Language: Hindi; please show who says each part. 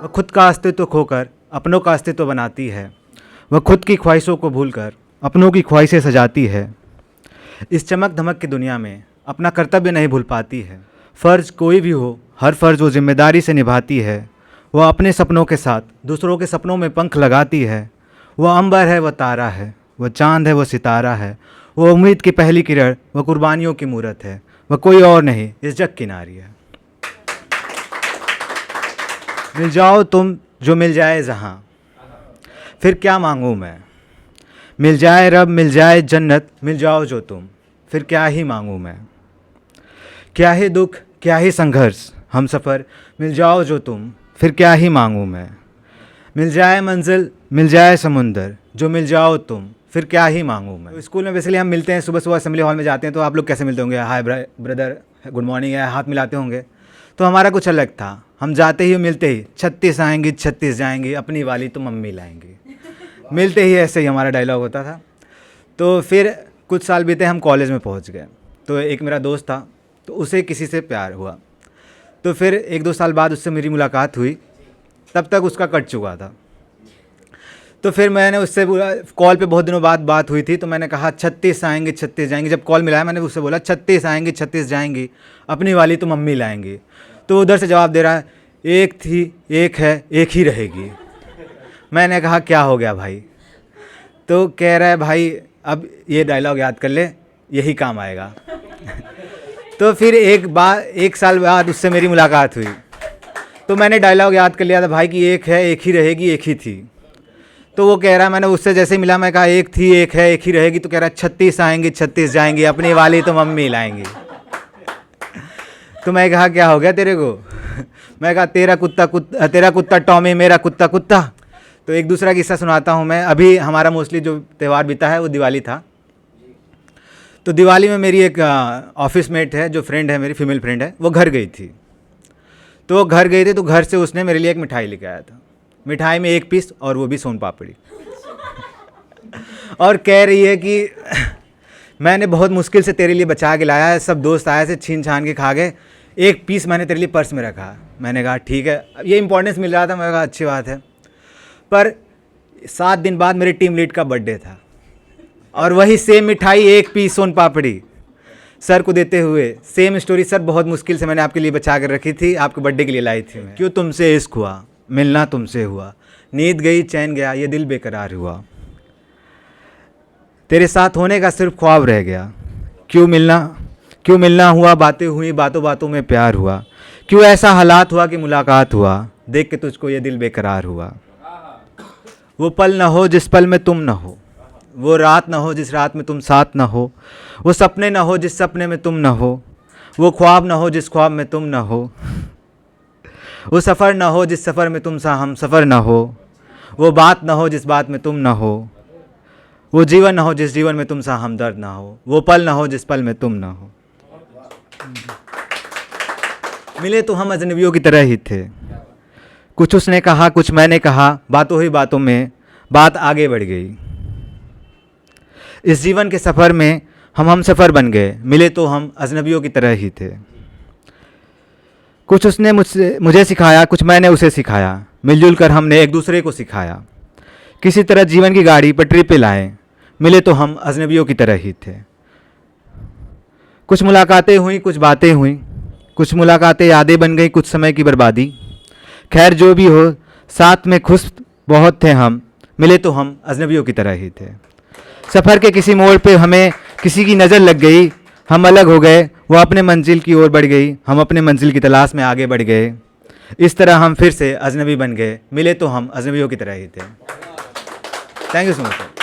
Speaker 1: वह खुद का अस्तित्व खोकर अपनों का अस्तित्व बनाती है। वह खुद की ख्वाहिशों को भूलकर अपनों की ख्वाहिशें सजाती है। इस चमक धमक की दुनिया में अपना कर्तव्य नहीं भूल पाती है। फ़र्ज कोई भी हो, हर फ़र्ज वो जिम्मेदारी से निभाती है। वह अपने सपनों के साथ दूसरों के सपनों में पंख लगाती है। वह अंबर है, वह तारा है, वह चाँद है, वह सितारा है, वह उम्मीद की पहली किरण, वह कुर्बानियों की मूरत है। वह कोई और नहीं, इस जग की नारी है। मिल जाओ तुम जो मिल जाए जहाँ, फिर क्या मांगूँ मैं। मिल जाए रब, मिल जाए जन्नत, मिल जाओ जो तुम, फिर क्या ही मांगूँ मैं। क्या ही दुख, क्या ही संघर्ष, हम सफ़र, मिल जाओ जो तुम, फिर क्या ही मांगूँ मैं। मिल जाए मंजिल, मिल जाए समुंदर, जो मिल जाओ तुम, फिर क्या ही मांगूँ मैं। तो स्कूल में बेसिकली हम मिलते हैं, सुबह सुबह असेंबली हॉल में जाते हैं। तो आप लोग कैसे मिलते होंगे? हाय ब्रदर, गुड मॉर्निंग, है, हाथ मिलाते होंगे। तो हमारा कुछ अलग था। हम जाते ही मिलते ही 36 आएंगी 36 जाएंगी, अपनी वाली तो मम्मी लाएंगी। मिलते ही ऐसे ही हमारा डायलॉग होता था। तो फिर कुछ साल बीते, हम कॉलेज में पहुंच गए। तो एक मेरा दोस्त था, तो उसे किसी से प्यार हुआ। तो फिर 1-2 साल बाद उससे मेरी मुलाकात हुई। तब तक उसका कट चुका था। तो फिर मैंने उससे बोला, कॉल पे बहुत दिनों बाद बात हुई थी, तो मैंने कहा 36 आएंगे 36 जाएंगी। जब कॉल मिलाया मैंने उससे बोला 36 आएंगी 36 जाएंगी, अपनी वाली तो मम्मी लाएंगी। तो उधर से जवाब दे रहा है, एक थी एक है एक ही रहेगी। मैंने कहा क्या हो गया भाई? तो कह रहा है भाई अब ये डायलॉग याद कर ले, यही काम आएगा। तो फिर एक साल बाद उससे मेरी मुलाकात हुई। तो मैंने डायलॉग याद कर लिया था भाई कि एक है एक ही रहेगी एक ही थी। तो वो कह रहा है, मैंने उससे जैसे ही मिला मैं कहा एक थी एक है एक ही रहेगी। तो कह रहा है 36 आएंगी 36 जाएंगी, अपनी वाली तो मम्मी लाएंगी। तो मैं कहा क्या हो गया तेरे को? मैं कहा तेरा कुत्ता टॉमी, मेरा कुत्ता कुत्ता। तो एक दूसरा किस्सा सुनाता हूँ मैं। अभी हमारा मोस्टली जो त्यौहार बीता है वो दिवाली था। तो दिवाली में मेरी एक ऑफिस मेट है, जो फ्रेंड है मेरी, फीमेल फ्रेंड है, वो घर गई थी। तो वो घर गई थी, तो घर से उसने मेरे लिए एक मिठाई लेके आया था। मिठाई में 1 पीस, और वो भी सोन पापड़ी। और कह रही है कि मैंने बहुत मुश्किल से तेरे लिए बचा के लाया है, सब दोस्त आए थे छीन छान के खा गए, 1 पीस मैंने तेरे लिए पर्स में रखा। मैंने कहा ठीक है, ये इंपॉर्टेंस मिल रहा था। मैंने कहा अच्छी बात है। पर 7 दिन बाद मेरे टीम लीड का बर्थडे था, और वही सेम मिठाई 1 पीस सोन पापड़ी सर को देते हुए, सेम स्टोरी, सर बहुत मुश्किल से मैंने आपके लिए बचा कर रखी थी, आपके बर्थडे के लिए लाई थी मैं। क्यों तुमसे इश्क हुआ, मिलना तुमसे हुआ, नींद गई चैन गया, ये दिल बेकरार हुआ, तेरे साथ होने का सिर्फ ख्वाब रह गया। क्यों मिलना हुआ, बातें हुई, बातों बातों में प्यार हुआ, क्यों ऐसा हालात हुआ कि मुलाकात हुआ, देख के तुझको ये दिल बेकरार हुआ। वो पल न हो जिस पल में तुम न हो, वो रात न हो जिस रात में तुम साथ न हो, वो सपने न हो जिस सपने में तुम न हो, वो ख्वाब न हो जिस ख्वाब में तुम न हो, वो सफ़र न हो जिस सफ़र में तुम सा हम सफ़र न हो, वो बात न हो जिस बात में तुम न हो, वो जीवन न हो जिस जीवन में तुम सा हमदर्द न हो, वो पल न हो जिस पल में तुम न हो। मिले तो हम अजनबियों की तरह ही थे, कुछ उसने कहा कुछ मैंने कहा, बातों ही बातों में बात आगे बढ़ गई। इस जीवन के सफ़र में हम सफ़र बन गए, मिले तो हम अजनबियों की तरह ही थे। कुछ उसने मुझे सिखाया, कुछ मैंने उसे सिखाया, मिलजुल कर हमने एक दूसरे को सिखाया। किसी तरह जीवन की गाड़ी पटरी पे लाए, मिले तो हम अजनबियों की तरह ही थे। कुछ मुलाकातें हुई, कुछ बातें हुई, कुछ मुलाकातें यादें बन गई, कुछ समय की बर्बादी। खैर जो भी हो, साथ में खुश बहुत थे हम, मिले तो हम अजनबियों की तरह ही थे। सफ़र के किसी मोड़ पे हमें किसी की नज़र लग गई, हम अलग हो गए, वो अपने मंजिल की ओर बढ़ गई, हम अपने मंजिल की तलाश में आगे बढ़ गए। इस तरह हम फिर से अजनबी बन गए, मिले तो हम अजनबियों की तरह ही थे। Thank you so much.